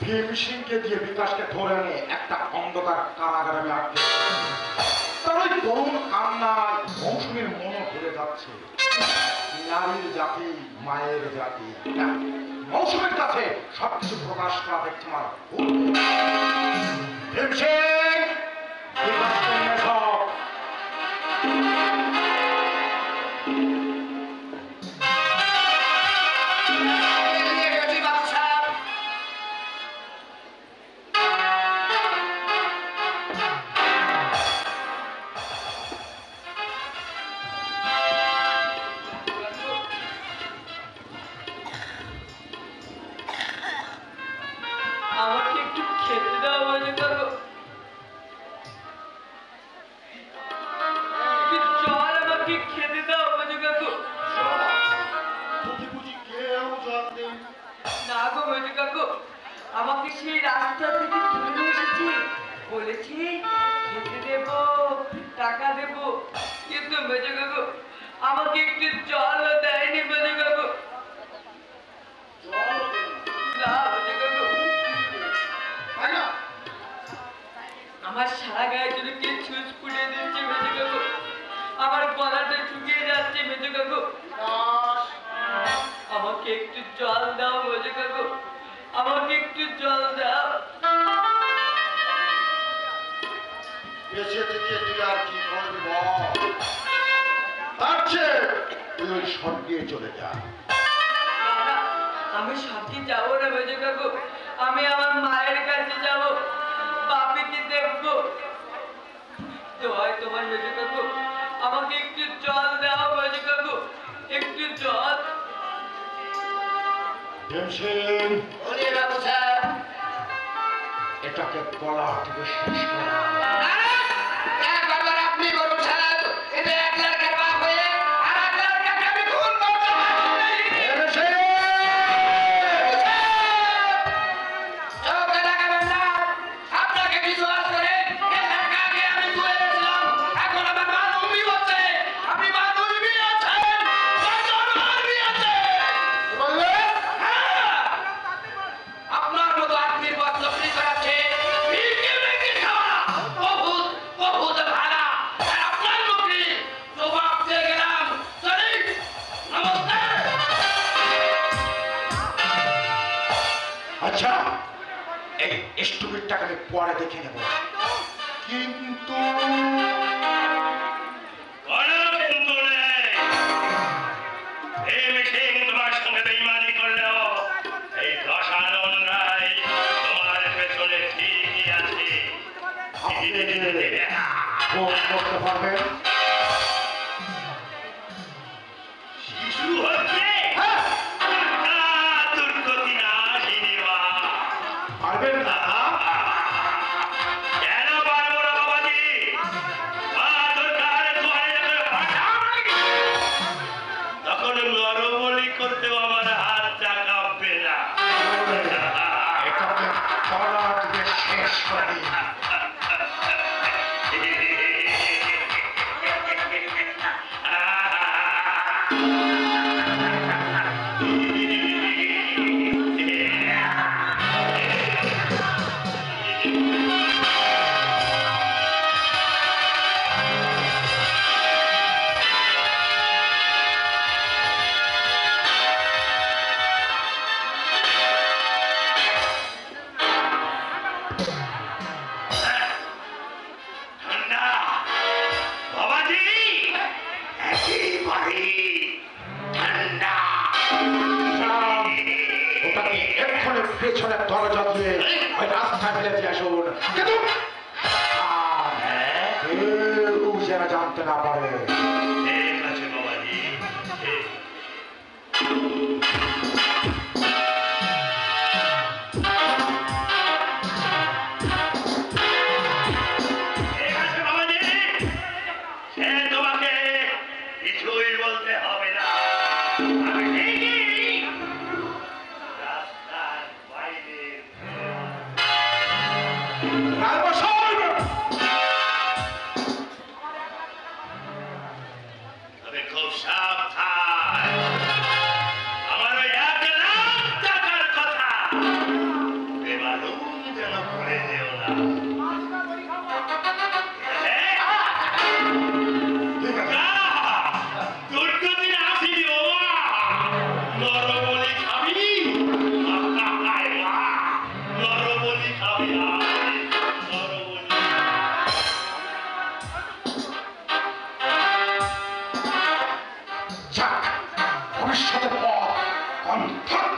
ভীমসিংকে দিয়ে বিকাশকে ধরে এনে একটা অন্ধকার কারাগারে আমি আটকে তার ওই করুণ কান্নায় মৌসুমীর মনও ভরে যাচ্ছে। নারীর জাতি মায়ের জাতি, মৌসুমীর কাছে সবকিছু প্রকাশ করা দেখছে আমার ভীমসিং আমাকে সেই রাস্তা থেকে তুলে এসেছি, বলেছি খেতে দেব, টাকা দেব, কিন্তু মেজো কাকু আমাকে একটু জলও দেয়নি। মেজো কাকু আমার সারা গায়ে যদি কে ছুঁচ ফুটিয়ে দিচ্ছে মেজো কাকু, আমার গলাটা শুকিয়ে যাচ্ছে মেজো কাকু, আমাকে একটু জল দাও মেজো কাকু, আমাকে একটু জল দাও। বেঁচে থেকে তুই আর কি করবি বল? তার চেয়ে তুই ওই স্বর্গে চলে যা। আমি স্বর্গে যাবো না মেজো কাকু, আমি আমার মায়ের কাছে যাব, বাপিকে দেখবো। জয় তোমার মেজো কাকু, আমাকে একটু জল দাও মেজো কাকু, একটু জল। ভীমসিং, এটাকে গলা থেকে শেষ করা। আপনি বলুন সাহেব, এটা এক লড়কার বাপ হয়ে আর এক লড়কাকে আমি খুন করতে আপনাকে বিশ্বাস করে লড়কাকে আমি তুলে এনেছিলাম, এখন আমার মানুষই হচ্ছে, আপনি মানুষই আছেন, আপনার মতো আত্মীর পথ লক্ষ্মী করাচ্ছে আচ্ছা, এই স্টুপিডটাকে আমি পরে দেখে নেব, কিন্তু তোমার সঙ্গে বেইমানি করলেও এই রসায়ন রায় তোমার পেছনে ঠিকই আছে। করতে পারবেন? শিশু হচ্ছে দুর্গতি না শিরিবা পারবেন না? কেন পারবো না বাবাজি? দরকার তখন নরবলি করতেও আমার হাতটা কাঁপবে না। এটাকে গলা থেকে শেষ করি। পেছনে দরজা দিয়ে ওই রাস্তায় ফেলে দিয়ে আসুন, কিন্তু কেউ যেন জানতে না পারে। ঠিক আছে বাবাজি। ঠিক আছে বাবাজি, সে তোমাকে কিছুই বলতে হবে না। আমি ঠিকই রাস্তার বাইরে তবে খুব সাবধান। আমার ওই 1 লাখ টাকার কথা এবার যেন ভুলে যেও না ঠিক আছে দুর্গতির আসিনি ও মা নরবলি খাবি আয় মা নরবলি খাবি নরবলি যাক ভবিষ্যতের পথ কণ্ঠক